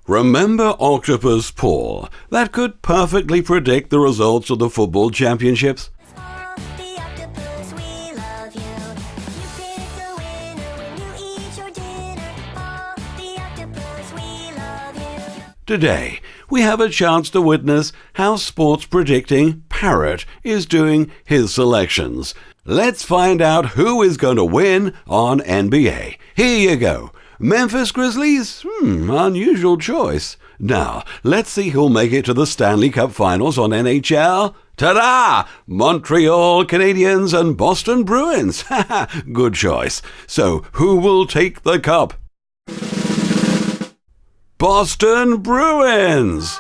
Remember Octopus Paul, that could perfectly predict the results of the football championships? Today, we have a chance to witness how sports predicting Parrot is doing his selections. Let's find out who is going to win on NBA. Here you go. Memphis Grizzlies? Unusual choice. Now, let's see who'll make it to the Stanley Cup Finals on NHL. Ta-da! Montreal Canadiens and Boston Bruins. Good choice. So, who will take the cup? Boston Bruins!